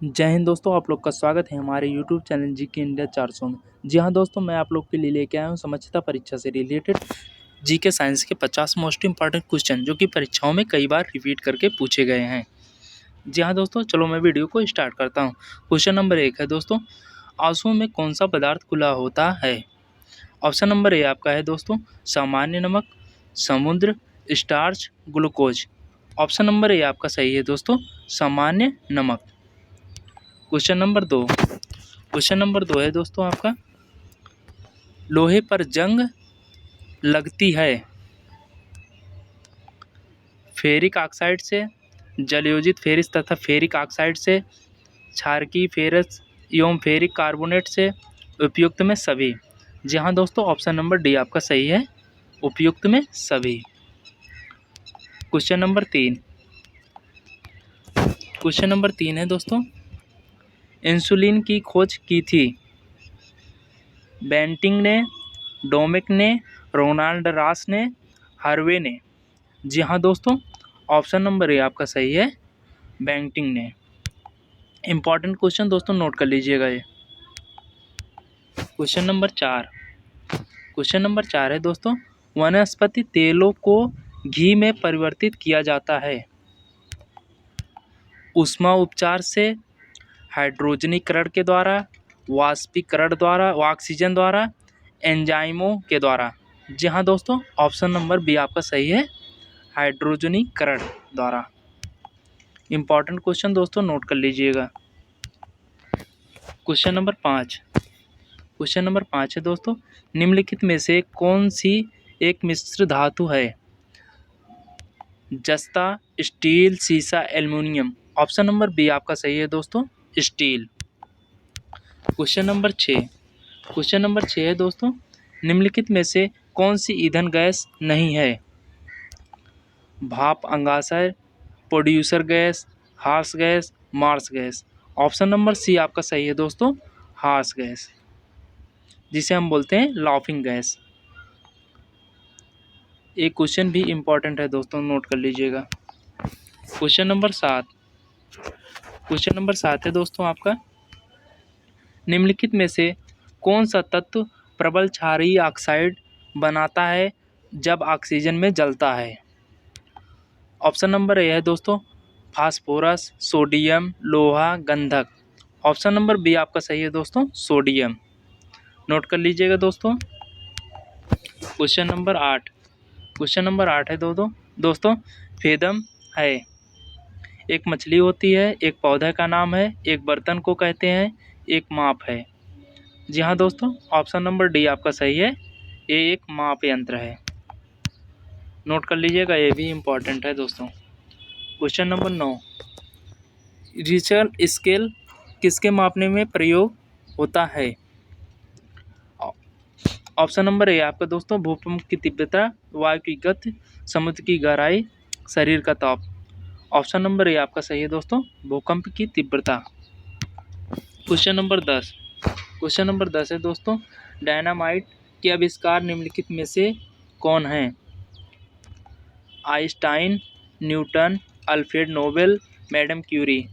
जय हिंद दोस्तों, आप लोग का स्वागत है हमारे यूट्यूब चैनल जीके इंडिया 400 में। जी हाँ दोस्तों, मैं आप लोग के लिए लेके आया हूँ समझता परीक्षा से रिलेटेड जीके साइंस के 50 मोस्ट इंपॉर्टेंट क्वेश्चन जो कि परीक्षाओं में कई बार रिपीट करके पूछे गए हैं। जी हाँ दोस्तों, चलो मैं वीडियो को स्टार्ट करता हूँ। क्वेश्चन नंबर 1 है दोस्तों, आंसुओं में कौन सा पदार्थ खुला होता है? ऑप्शन नंबर ए आपका है दोस्तों सामान्य नमक, समुद्र, starch, glucose. Option number A आपका सही है दोस्तों सामान्य नमक। क्वेश्चन नंबर 2 है दोस्तों आपका, लोहे पर जंग लगती है फेरिक ऑक्साइड से, जलयोजित फेरिस तथा फेरिक ऑक्साइड से, क्षारकीय फेरस एवं फेरिक कार्बोनेट से, उपयुक्त में सभी। जी हाँ दोस्तों, ऑप्शन नंबर डी आपका सही है, उपयुक्त में सभी। क्वेश्चन नंबर 3 है दोस्तों, इंसुलिन की खोज की थी बेंटिंग ने, डोमिक ने, रोनाल्ड रॉस ने, हार्वे ने। जी हाँ दोस्तों, ऑप्शन नंबर ए आपका सही है, बेंटिंग ने। इम्पॉर्टेंट क्वेश्चन दोस्तों नोट कर लीजिएगा ये। क्वेश्चन नंबर 4 है दोस्तों, वनस्पति तेलों को घी में परिवर्तित किया जाता है ऊष्मा उपचार से, हाइड्रोजनीकरण के द्वारा, वाष्पीकरण द्वारा, ऑक्सीजन द्वारा, एंजाइमों के द्वारा। जी हाँ दोस्तों, ऑप्शन नंबर बी आपका सही है, हाइड्रोजनीकरण द्वारा। इम्पॉर्टेंट क्वेश्चन दोस्तों नोट कर लीजिएगा। क्वेश्चन नंबर 5 है दोस्तों, निम्नलिखित में से कौन सी एक मिश्र धातु है? जस्ता, स्टील, सीसा, एल्युमिनियम। ऑप्शन नंबर बी आपका सही है दोस्तों, स्टील। क्वेश्चन नंबर 6 है दोस्तों, निम्नलिखित में से कौन सी ईंधन गैस नहीं है? भाप अंगाशय, प्रोड्यूसर गैस, हार्स gas, marsh gas. Option number C आपका सही है दोस्तों, हार्स गैस, जिसे हम बोलते हैं लाफिंग गैस। एक क्वेश्चन भी इम्पॉर्टेंट है दोस्तों, नोट कर लीजिएगा। क्वेश्चन नंबर 7 है दोस्तों आपका, निम्नलिखित में से कौन सा तत्व प्रबल क्षारीय ऑक्साइड बनाता है जब ऑक्सीजन में जलता है? ऑप्शन नंबर ए है दोस्तों फास्फोरस, सोडियम, लोहा, गंधक। ऑप्शन नंबर बी आपका सही है दोस्तों, सोडियम। नोट कर लीजिएगा दोस्तों। क्वेश्चन नंबर 8 है दोस्तों, फेदम है, एक मछली होती है, एक पौधे का नाम है, एक बर्तन को कहते हैं, एक माप है। जी हाँ दोस्तों, ऑप्शन नंबर डी आपका सही है, ये एक माप यंत्र है। नोट कर लीजिएगा, ये भी इम्पॉर्टेंट है दोस्तों। क्वेश्चन नंबर 9, रिचर स्केल किसके मापने में प्रयोग होता है? ऑप्शन नंबर ए आपका दोस्तों भूकंप की तीव्रता, वायु की गति, समुद्र की गहराई, शरीर का ताप। ऑप्शन नंबर ए आपका सही है दोस्तों, भूकंप की तीव्रता। क्वेश्चन नंबर 10 है दोस्तों, डायनामाइट के आविष्कार निम्नलिखित में से कौन है? Einstein, Newton, Alfred Nobel, madam Curie.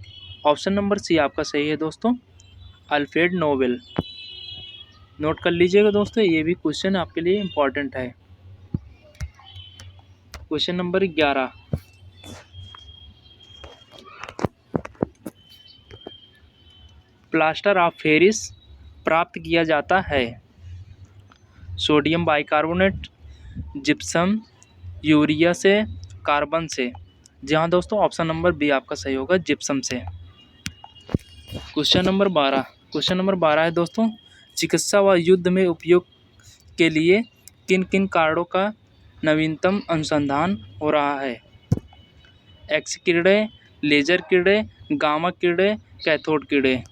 Option number C आपका सही है दोस्तों, अल्फ्रेड नोबेल। नोट कर लीजिएगा दोस्तों, ये भी क्वेश्चन आपके लिए इम्पॉर्टेंट है। Question number 11, plaster of Paris प्राप्त किया जाता है सोडियम बाइकार्बोनेट, जिप्सम, यूरिया से, कार्बन से। जी हाँ दोस्तों, ऑप्शन नंबर बी आपका सही होगा, जिप्सम से। क्वेश्चन नंबर 12 है दोस्तों, चिकित्सा व युद्ध में उपयोग के लिए किन किन कारणों का नवीनतम अनुसंधान हो रहा है? एक्स किरणें, लेजर किरणें, गामा किरणें, कैथोड किरणें।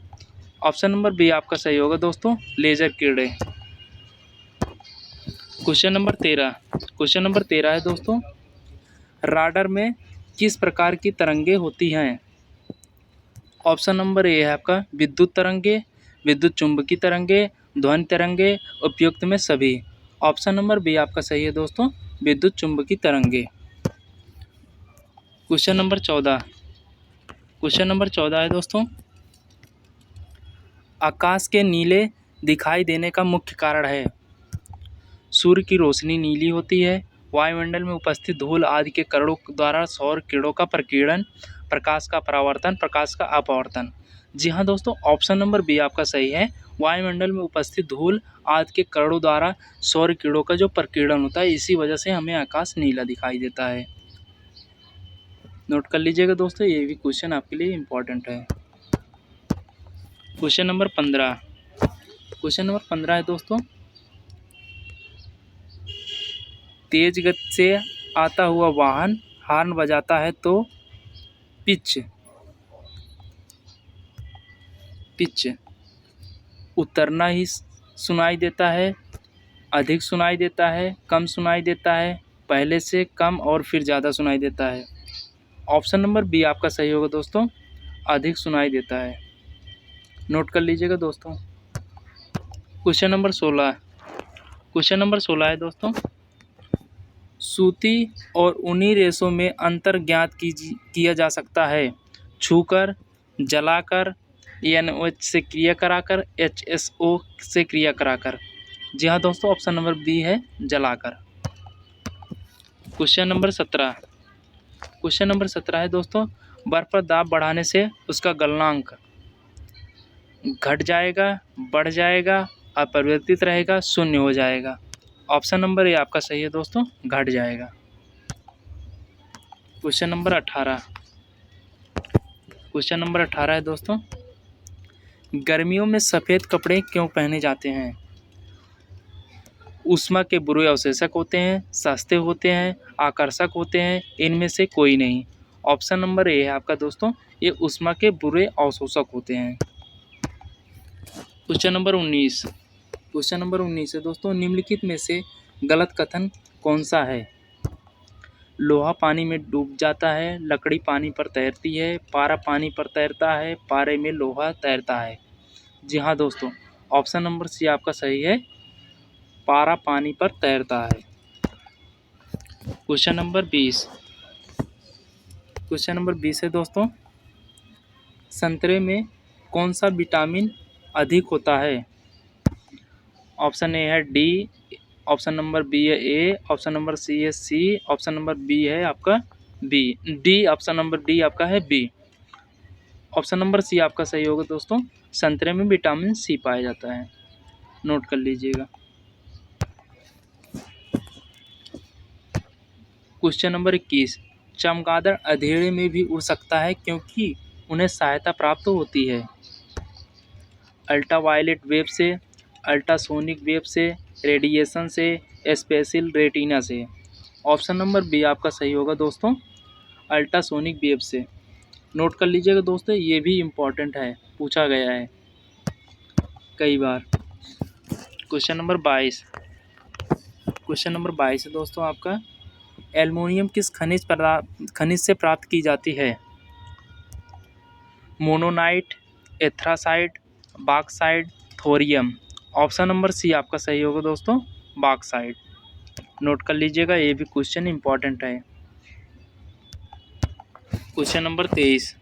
ऑप्शन नंबर बी आपका सही होगा दोस्तों, लेजर किरणें। क्वेश्चन नंबर 13 है दोस्तों, राडार में किस प्रकार की तरंगे होती हैं? ऑप्शन नंबर ए है आपका विद्युत तरंगे, विद्युत चुंबकीय तरंगे, ध्वनि तरंगे, उपयुक्त में सभी। ऑप्शन नंबर बी आपका सही है दोस्तों, विद्युत चुंबकीय तरंगे। क्वेश्चन नंबर 14 है दोस्तों, आकाश के नीले दिखाई देने का मुख्य कारण है? सूर्य की रोशनी नीली होती है, वायुमंडल में उपस्थित धूल आदि के कणों द्वारा सौर किरणों का प्रकीर्णन, प्रकाश का परावर्तन, प्रकाश का अपवर्तन। जी हाँ दोस्तों, ऑप्शन नंबर बी आपका सही है। वायुमंडल में उपस्थित धूल आदि के कणों द्वारा सौर किरणों का जो प्रकीर्णन होता है, इसी वजह से हमें आकाश नीला दिखाई देता है। नोट कर लीजिएगा दोस्तों, ये भी क्वेश्चन आपके लिए इम्पोर्टेंट है। Question number 15। क्वेश्चन नंबर 15 है दोस्तों, तेज गति से आता हुआ वाहन हॉर्न बजाता है तो पिच उतरना ही सुनाई देता है, अधिक सुनाई देता है, कम सुनाई देता है, पहले से कम और फिर ज़्यादा सुनाई देता है। ऑप्शन नंबर बी आपका सही होगा दोस्तों, अधिक सुनाई देता है। नोट कर लीजिएगा दोस्तों। Question number 16। क्वेश्चन नंबर 16 है दोस्तों, सूती और ऊनी रेशों में अंतर ज्ञात किया जा सकता है? छूकर, जलाकर, NOH से क्रिया कराकर, HSO से क्रिया कराकर। जी हाँ दोस्तों, ऑप्शन नंबर बी है जलाकर। Question number 17। क्वेश्चन नंबर 17 है दोस्तों, बर्फ पर दाब बढ़ाने से उसका गलनांक घट जाएगा, बढ़ जाएगा, अपरिवर्तित रहेगा, शून्य हो जाएगा। ऑप्शन नंबर ए आपका सही है दोस्तों, घट जाएगा। Question number 18। क्वेश्चन नंबर 18 है दोस्तों, गर्मियों में सफ़ेद कपड़े क्यों पहने जाते हैं? ऊष्मा के बुरे अवशोषक होते हैं, सस्ते होते हैं, आकर्षक होते हैं, इनमें से कोई नहीं। ऑप्शन नंबर ए है आपका दोस्तों, ये ऊष्मा के बुरे अवशोषक होते हैं। Question number 19। क्वेश्चन नंबर 19 है दोस्तों, निम्नलिखित में से गलत कथन कौन सा है? लोहा पानी में डूब जाता है, लकड़ी पानी पर तैरती है, पारा पानी पर तैरता है, पारे में लोहा तैरता है। जी हाँ दोस्तों, ऑप्शन नंबर सी आपका सही है, पारा पानी पर तैरता है। Question number 20। क्वेश्चन नंबर 20 है दोस्तों, संतरे में कौन सा विटामिन अधिक होता है? ऑप्शन ए है डी, ऑप्शन नंबर बी है ए, ऑप्शन नंबर सी है सी, ऑप्शन नंबर बी है आपका B D, option number D आपका है बी। ऑप्शन नंबर सी आपका सही होगा दोस्तों, संतरे में विटामिन सी पाया जाता है। नोट कर लीजिएगा। Question number 21। चमगादड़ अंधेरे में भी उड़ सकता है क्योंकि उन्हें सहायता प्राप्त होती है? अल्ट्रावायलेट वेव से, अल्ट्रासोनिक वेव से, रेडिएशन से, स्पेशल रेटिना से। ऑप्शन नंबर बी आपका सही होगा दोस्तों, अल्ट्रासोनिक वेव से। नोट कर लीजिएगा दोस्तों, ये भी इम्पॉर्टेंट है, पूछा गया है कई बार। Question number 22। क्वेश्चन नंबर 22 है दोस्तों आपका, एल्युमिनियम किस खनिज से प्राप्त की जाती है? Monazite, anthracite, bauxite, thorium. Option number C आपका सही होगा दोस्तों, बॉक्साइट। नोट कर लीजिएगा, ये भी क्वेश्चन इंपॉर्टेंट है। Question number 23।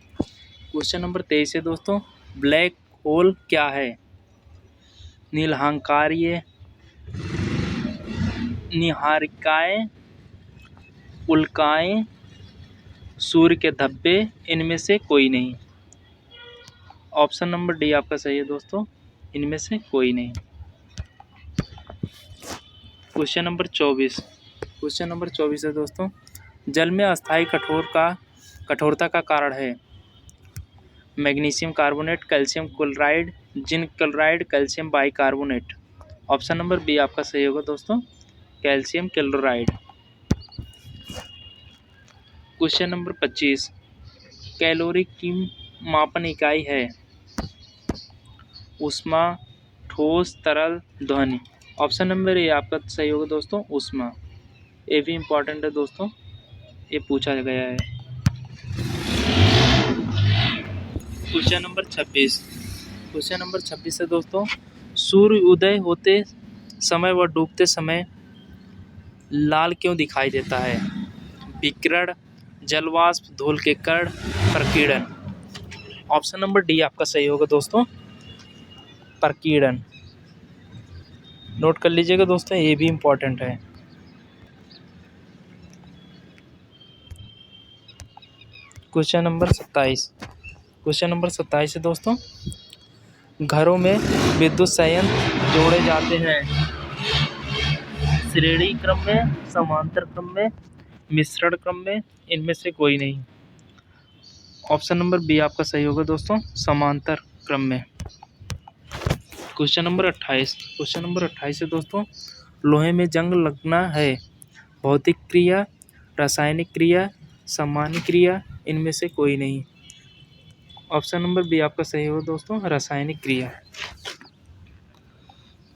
क्वेश्चन नंबर 23 है दोस्तों, ब्लैक होल क्या है? नीलहांकार्य, निहारिकाएँ, उल्काएँ, सूर्य के धब्बे, इनमें से कोई नहीं। ऑप्शन नंबर डी आपका सही है दोस्तों, इनमें से कोई नहीं। Question number 24। क्वेश्चन नंबर 24 है दोस्तों, जल में अस्थायी कठोरता का कारण है? Magnesium carbonate, calcium chloride, zinc chloride, calcium bicarbonate. Option number B आपका सही होगा दोस्तों, calcium chloride. Question number 25। Calorie की मापन इकाई है? ऊष्मा, ठोस, तरल, ध्वनि। ऑप्शन नंबर ए आपका सही होगा दोस्तों, ऊष्मा। ये भी इम्पॉर्टेंट है दोस्तों, ये पूछा गया है। Question number 26। क्वेश्चन नंबर 26 है दोस्तों, सूर्य उदय होते समय व डूबते समय लाल क्यों दिखाई देता है? विकिरण, जलवाष्प, धूल के कण, प्रकीर्णन। ऑप्शन नंबर डी आपका सही होगा दोस्तों, प्रकीर्णन। नोट कर लीजिएगा दोस्तों, ये भी इम्पोर्टेंट है। Question number 27। क्वेश्चन नंबर 27 है दोस्तों, घरों में विद्युत संयंत्र जोड़े जाते हैं श्रेणी क्रम में, समांतर क्रम में, मिश्रण क्रम में, इनमें से कोई नहीं। ऑप्शन नंबर बी आपका सही होगा दोस्तों, समांतर क्रम में। Question number 28। क्वेश्चन नंबर 28 है दोस्तों, लोहे में जंग लगना है, भौतिक क्रिया, रासायनिक क्रिया, सामान्य क्रिया, इनमें से कोई नहीं। ऑप्शन नंबर बी आपका सही होगा दोस्तों, रासायनिक क्रिया।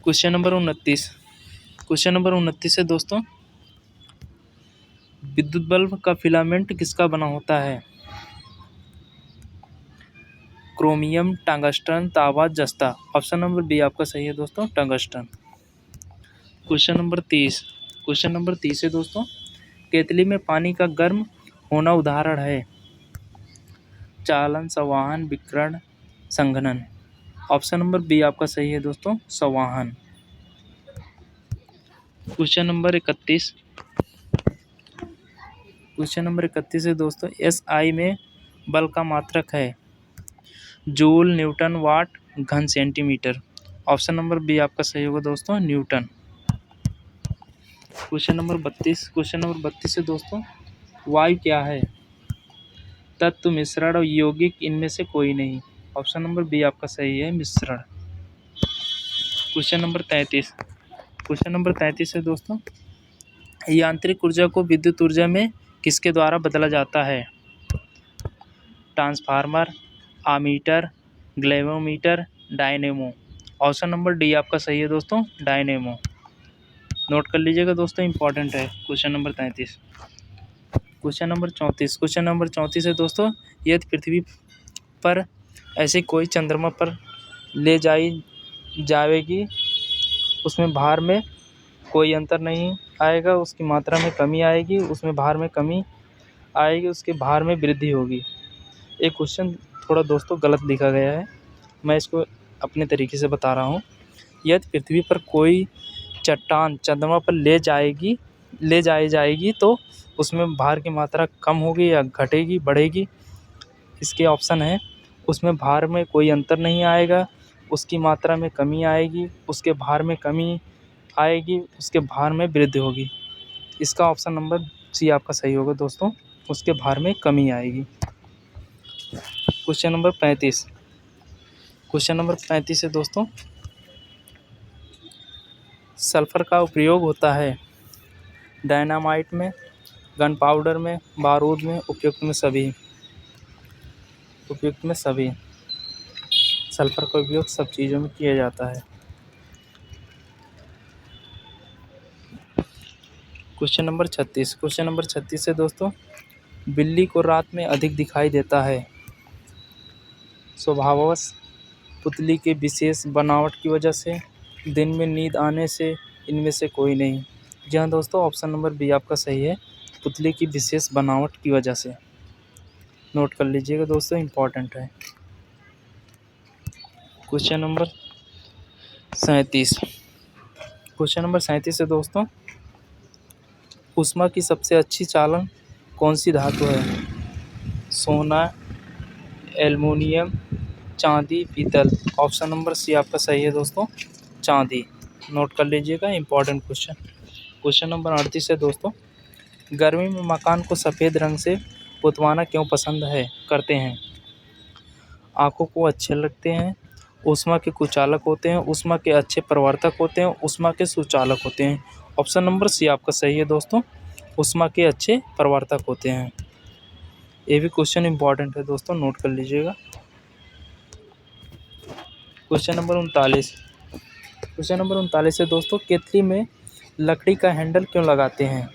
Question number 29। क्वेश्चन नंबर 29 है दोस्तों, विद्युत बल्ब का फिलामेंट किसका बना होता है? क्रोमियम, टंगस्टन, तांबा, जस्ता। ऑप्शन नंबर बी आपका सही है दोस्तों, tungsten. Question number 30। Question number 30 है दोस्तों, केतली में पानी का गर्म होना उदाहरण है? चालन, संवहन, विकिरण, संघनन। ऑप्शन नंबर बी आपका सही है दोस्तों, संवहन। Question number 31। क्वेश्चन नंबर 31 है दोस्तों, एसआई में बल का मात्रक है? जूल, न्यूटन, वाट, घन सेंटीमीटर। ऑप्शन नंबर बी आपका सही होगा दोस्तों, Newton. Question number 32। Question number 32 है दोस्तों, वायु क्या है? तत्व, मिश्रण और यौगिक, इनमें से कोई नहीं। ऑप्शन नंबर बी आपका सही है, मिश्रण। Question number 33। क्वेश्चन नंबर 33 है दोस्तों, यांत्रिक ऊर्जा को विद्युत ऊर्जा में किसके द्वारा बदला जाता है? Transformer, ammeter, galvanometer, dynamo. Option number D आपका सही है दोस्तों, डायनेमो। नोट कर लीजिएगा दोस्तों, इंपॉर्टेंट है question number 33। Question number 34। Question number 34 है दोस्तों, यदि पृथ्वी पर ऐसी कोई चंद्रमा पर ले जाएगी, उसमें भार में कोई अंतर नहीं आएगा, उसकी मात्रा में कमी आएगी, उसमें भार में कमी आएगी, उसके भार में वृद्धि होगी। एक क्वेश्चन थोड़ा दोस्तों गलत लिखा गया है, मैं इसको अपने तरीके से बता रहा हूँ। यदि पृथ्वी पर कोई चट्टान चंद्रमा पर ले जाएगी तो उसमें भार की मात्रा कम होगी या घटेगी, बढ़ेगी? इसके ऑप्शन है, उसमें भार में कोई अंतर नहीं आएगा, उसकी मात्रा में कमी आएगी, उसके भार में कमी आएगी, उसके भार में वृद्धि होगी। इसका ऑप्शन नंबर सी आपका सही होगा दोस्तों, उसके भार में कमी आएगी। Question number 35। क्वेश्चन नंबर 35 है दोस्तों, सल्फर का उपयोग होता है डायनामाइट में, गन पाउडर में, बारूद में, उपयुक्त में सभी। उपयुक्त में सभी। सल्फर का उपयोग सब चीज़ों में किया जाता है। Question number 36। क्वेश्चन नंबर 36 है दोस्तों, बिल्ली को रात में अधिक दिखाई देता है? स्वभाववश, पुतली के विशेष बनावट की वजह से, दिन में नींद आने से, इनमें से कोई नहीं। जी हाँ दोस्तों, ऑप्शन नंबर बी आपका सही है, पुतली की विशेष बनावट की वजह से। नोट कर लीजिएगा दोस्तों, इम्पॉर्टेंट है। Question number 37। क्वेश्चन नंबर 37 है दोस्तों, ऊष्मा की सबसे अच्छी चालन कौन सी धातु है? सोना, एल्युमिनियम, चांदी, पीतल। ऑप्शन नंबर सी आपका सही है दोस्तों, चांदी। नोट कर लीजिएगा, इंपॉर्टेंट क्वेश्चन। क्वेश्चन नंबर 38 है दोस्तों, गर्मी में मकान को सफ़ेद रंग से पुतवाना क्यों पसंद करते हैं? आँखों को अच्छे लगते हैं, ऊष्मा के कुचालक होते हैं, ऊष्मा के अच्छे प्रवर्तक होते हैं, ऊष्मा के सुचालक होते हैं। ऑप्शन नंबर सी आपका सही है दोस्तों, ऊष्मा के अच्छे प्रवर्तक होते हैं। ये भी क्वेश्चन इंपॉर्टेंट है दोस्तों, नोट कर लीजिएगा। Question number 39। क्वेश्चन नंबर 39 है दोस्तों, केतली में लकड़ी का हैंडल क्यों लगाते हैं?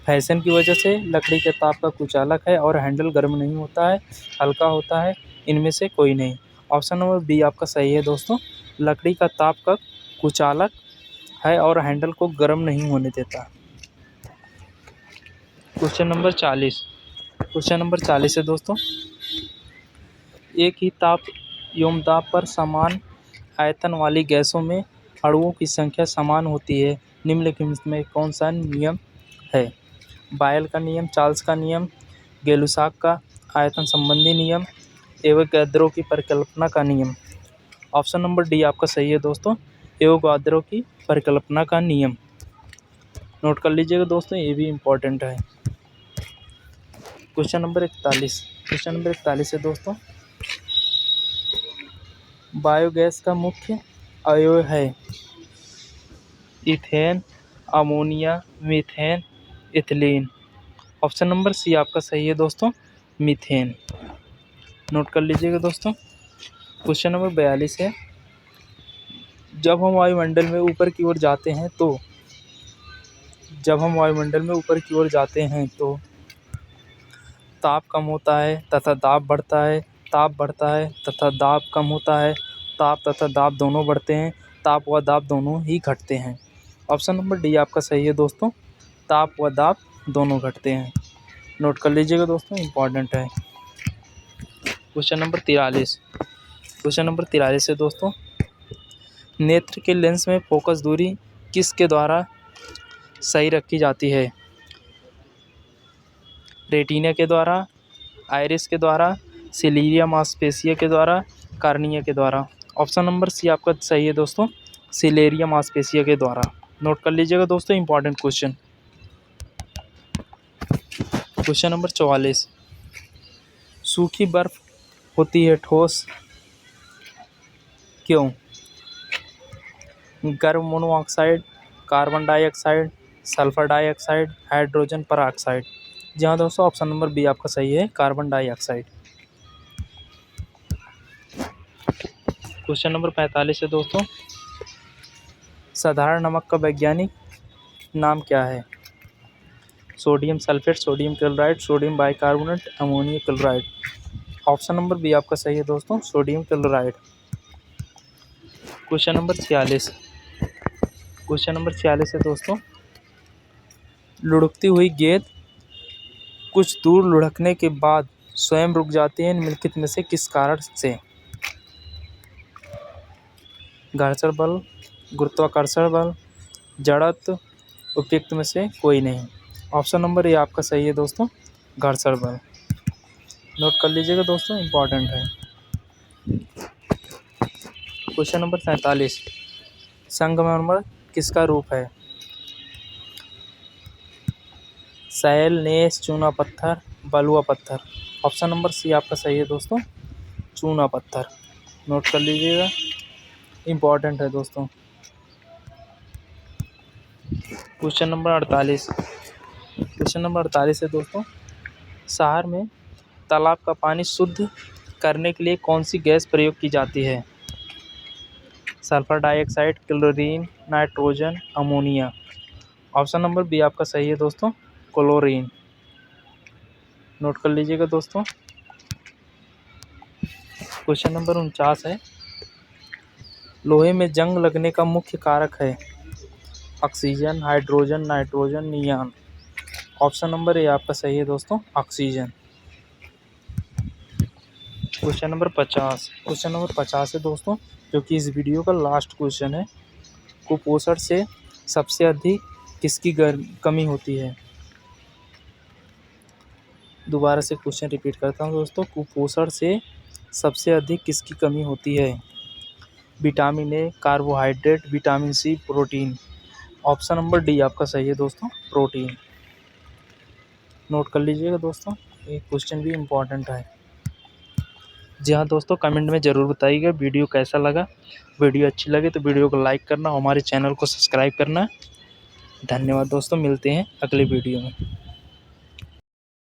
फैशन की वजह से, लकड़ी के ताप का कुचालक है और हैंडल गर्म नहीं होता है, हल्का होता है, इनमें से कोई नहीं। ऑप्शन नंबर बी आपका सही है दोस्तों, लकड़ी का ताप का कुचालक है और हैंडल को गर्म नहीं होने देता। Question number 40। क्वेश्चन नंबर 40 है दोस्तों, एक ही ताप एवं दाब पर समान आयतन वाली गैसों में अणुओं की संख्या समान होती है, निम्नलिखित में कौन सा नियम है? बायल का नियम, चार्ल्स का नियम, गै-लुसाक का आयतन संबंधी नियम, एवोगाद्रो की परिकल्पना का नियम। ऑप्शन नंबर डी आपका सही है दोस्तों, एवोगाद्रो की परिकल्पना का नियम। नोट कर लीजिएगा दोस्तों, ये भी इम्पोर्टेंट है। क्वेश्चन नंबर 41 है दोस्तों, बायोगैस का मुख्य अवयव है ethane, ammonia, methane, ethylene. Option number C आपका सही है दोस्तों, मीथेन। नोट कर लीजिएगा दोस्तों। क्वेश्चन नंबर 42 है, जब हम वायुमंडल में ऊपर की ओर जाते हैं तो ताप कम होता है तथा दाब बढ़ता है, ताप बढ़ता है तथा दाब कम होता है, ताप तथा दाब दोनों बढ़ते हैं, ताप व दाब दोनों ही घटते हैं। ऑप्शन नंबर डी आपका सही है दोस्तों, ताप व दाब दोनों घटते हैं। नोट कर लीजिएगा दोस्तों, इम्पॉर्टेंट है। क्वेश्चन नंबर 43 है दोस्तों, नेत्र के लेंस में फोकस दूरी किसके द्वारा सही रखी जाती है? रेटिना के द्वारा, आइरिस के द्वारा, सिलिया मांसपेशिया के द्वारा, कार्निया के द्वारा। ऑप्शन नंबर सी आपका सही है दोस्तों, सिलेरिया मांसपेशिया के द्वारा। नोट कर लीजिएगा दोस्तों, इंपॉर्टेंट क्वेश्चन। क्वेश्चन नंबर 44, सूखी बर्फ होती है ठोस क्यों? गर्म monoxide, carbon dioxide, sulphur dioxide, hydrogen peroxide. जहाँ दोस्तों ऑप्शन नंबर बी आपका सही है, कार्बन डाइऑक्साइड। क्वेश्चन नंबर 45 है दोस्तों, साधारण नमक का वैज्ञानिक नाम क्या है? Sodium sulphate, sodium chloride, sodium bicarbonate, ammonium chloride. Option number B आपका सही है दोस्तों, सोडियम क्लोराइड। क्वेश्चन नंबर 46 है दोस्तों, लुढ़कती हुई गेंद कुछ दूर लुढ़कने के बाद स्वयं रुक जाती है, निम्नलिखित में से किस कारण से? घर्षण बल, गुरुत्वाकर्षण बल, जड़त्व, उपयुक्त में से कोई नहीं। ऑप्शन नंबर ए आपका सही है दोस्तों, घर्षण बल। नोट कर लीजिएगा दोस्तों, इम्पॉर्टेंट है। क्वेश्चन नंबर 47, संगमरमर किसका रूप है? सैल, नेस, चूना पत्थर, बलुआ पत्थर। ऑप्शन नंबर सी आपका सही है दोस्तों, चूना पत्थर। नोट कर लीजिएगा, इम्पॉर्टेंट है दोस्तों। क्वेश्चन नंबर 48 है दोस्तों, शहर में तालाब का पानी शुद्ध करने के लिए कौन सी गैस प्रयोग की जाती है? Sulphur dioxide, chlorine, nitrogen, ammonia. Option number B आपका सही है दोस्तों, क्लोरीन। नोट कर लीजिएगा दोस्तों। क्वेश्चन नंबर 49 है, लोहे में जंग लगने का मुख्य कारक है? Oxygen, hydrogen, nitrogen, neon. Option number A आपका सही है दोस्तों, ऑक्सीजन। क्वेश्चन नंबर 50 है दोस्तों, जो कि इस वीडियो का लास्ट क्वेश्चन है। कुपोषण से सबसे अधिक किसकी कमी होती है? दोबारा से क्वेश्चन रिपीट करता हूँ दोस्तों, कुपोषण से सबसे अधिक किसकी कमी होती है? Vitamin A, carbohydrate, vitamin C, protein. Option number D आपका सही है दोस्तों, प्रोटीन। नोट कर लीजिएगा दोस्तों, ये क्वेश्चन भी इम्पॉर्टेंट है। जी हाँ दोस्तों, कमेंट में ज़रूर बताइएगा वीडियो कैसा लगा। वीडियो अच्छी लगे तो वीडियो को लाइक करना, हमारे चैनल को सब्सक्राइब करना। धन्यवाद दोस्तों, मिलते हैं अगले वीडियो में।